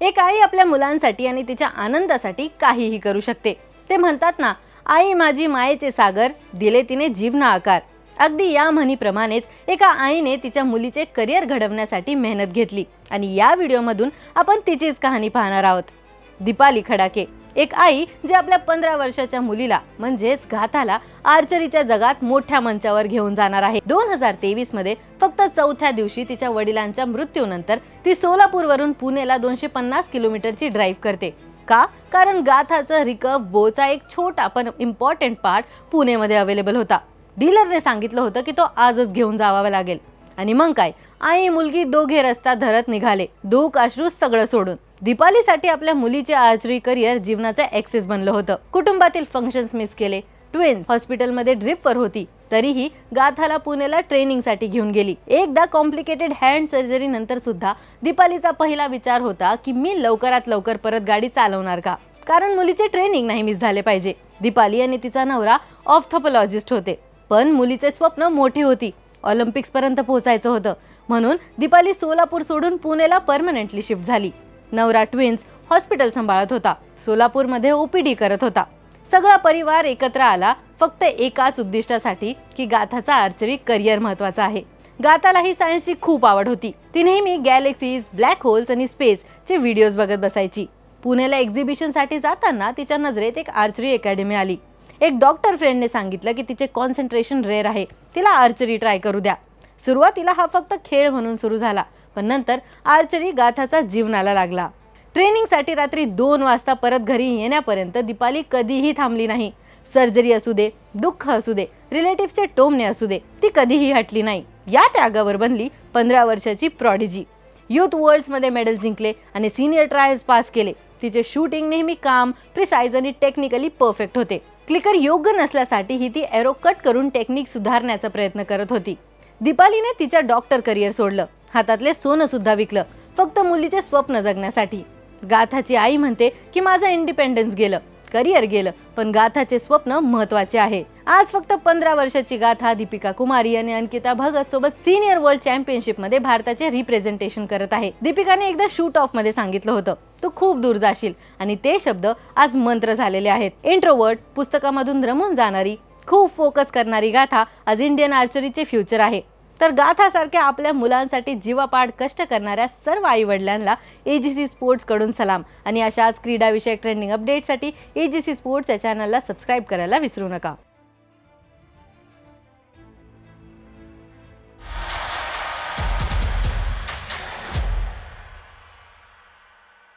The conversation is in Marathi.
एक आई आपल्या मुलांसाठी आणि तिच्या आनंदासाठी काहीही करू शकते। ते म्हणतात ना, आई माझी मायेचे सागर, दिले तिने जीवना आकार। अगदी या म्हणीप्रमाणेच एका आईने तिच्या मुलीचे करिअर घडवण्यासाठी मेहनत घेतली आणि या व्हिडिओमधून आपण तिचीच कहाणी पाहणार आहोत। दीपाली खडाके, एक आई जी आपल्या 15 वर्षाच्या मुलीला म्हणजेच गाथाला आर्चरीच्या जगात मोठ्या मंचावर घेऊन जाणार आहे। 2023 मध्ये फक्त चौथ्या दिवशी तिच्या वडिलांच्या मृत्यूनंतर ती सोलापूरवरून पुणेला 250 किलोमीटरची ड्राईव्ह करते। का? कारण गाथाचा रिकर्व बोचा एक छोटा पण इम्पॉर्टंट पार्ट पुणेमध्ये अवेलेबल होता। डीलरने सांगितलं होतं की तो आजच घेऊन जावा लागेल। आणि मग काय, आई मुलगी दोघे रस्ता धरत निघाले, दुःख अश्रू सगळं सोडून। दीपालीसाठी आपल्या मुलीचे आर्चरी करिअर जीवनाचा ॲक्सेस बनलं होतं। कुटुंबातील फंक्शन्स मिस केले, ट्विन्स हॉस्पिटलमध्ये ड्रिपवर होती, तरीही गाथाला पुणेला ट्रेनिंगसाठी घेऊन गेली। एकदा कॉम्प्लिकेटेड हँड सर्जरी नंतर सुद्धा दीपालीचा पहिला विचार होता की मी लवकरात लवकर परत गाडी चालवणार का, कारण मुलीचे ट्रेनिंग नाही मिस झाले पाहिजे। दीपाली आणि तिचा नवरा ऑर्थोपॉलॉजिस्ट होते, पण मुलीचे स्वप्न मोठी होती, ऑलिम्पिक्स पर्यंत पोहोचायचं होतं। म्हणून दीपाली सोलापूर सोडून पुणेला परमनंटली शिफ्ट झाली। नवरा ट्विन्स हॉस्पिटल सांभाळत होता, सोलापूरमध्ये ओपीडी करत होता। सगळा परिवार एकत्र आला फक्त एकाच उद्दिष्टासाठी की गाथाचा आर्चरी करिअर महत्त्वाचा आहे। गाथाला ही सायन्सची खूप आवड होती। ती नेहमी गॅलेक्सीज, ब्लॅक होल्स आणि स्पेसचे व्हिडिओज बघत बसायची। पुणेला एक्झिबिशनसाठी जाताना तिच्या नजरेत एक आर्चरी अकॅडमी आली। एक डॉक्टर फ्रेंडने सांगितलं की तिचे कॉन्सन्ट्रेशन रेअर आहे, तिला आर्चरी ट्राय करू द्या। सुरुवातीला हा फक्त खेळ म्हणून सुरू झाला, पण नंतर आर्चरी गाथाचा जीवनाला लागला। ट्रेनिंगसाठी रात्री 2 वाजता परत घरी येण्यापर्यंत दीपाली कधीही थांबली नाही। सर्जरी असू दे, दुःख असू दे, रिलेटिव्हचे टोमणे असू दे, ती कधीही हटली नाही। या त्यागावर बनली 15 वर्षाची प्रॉडिजी। युथ वर्ल्ड्समध्ये मेडल जिंकले आणि सिनियर ट्रायल्स पास केले। तिचे शूटिंग नेहमी काम, प्रिसाइज आणि टेक्निकली परफेक्ट होते। क्लिकर योग्य नसल्यासाठीही ती एरो कट करून टेक्निक सुधारण्याचा प्रयत्न करत होती। दीपालीने तिच्या डॉक्टर करिअर सोडलं, हातातले सोनं सुद्धा विकलं, फक्त मुलीचे स्वप्न जगण्यासाठी। गाथाची आई म्हणते की माझं इंडिपेंडन्स गेलं, करिअर गेलं, पण गाथाचे स्वप्न महत्त्वाचे आहे। आज फक्त 15 वर्षाची गाथा दीपिका कुमारी आणि अंकिता भगत सोबत सिनियर वर्ल्ड चॅम्पियनशिप मध्ये भारताचे रिप्रेझेंटेशन करत आहे। दीपिकाने एकदा शूट ऑफ मध्ये सांगितलं होतं, तू खूप दूर जाशील, आणि ते शब्द आज मंत्र झालेले आहेत। इंट्रोवर्ट, पुस्तकामधून रमून जाणारी, खूप फोकस करणारी गाथा आज इंडियन आर्चरीचे फ्युचर आहे। तर गाथासारख्या आपल्या मुलांसाठी जीवापाड कष्ट करणाऱ्या सर्व आई वडिलांना एजीसी स्पोर्ट्स कडून सलाम। आणि अशाच क्रीडा विषयक ट्रेंडिंग अपडेटसाठी एजीसी स्पोर्ट्स या चॅनलला सबस्क्राईब करायला विसरू नका।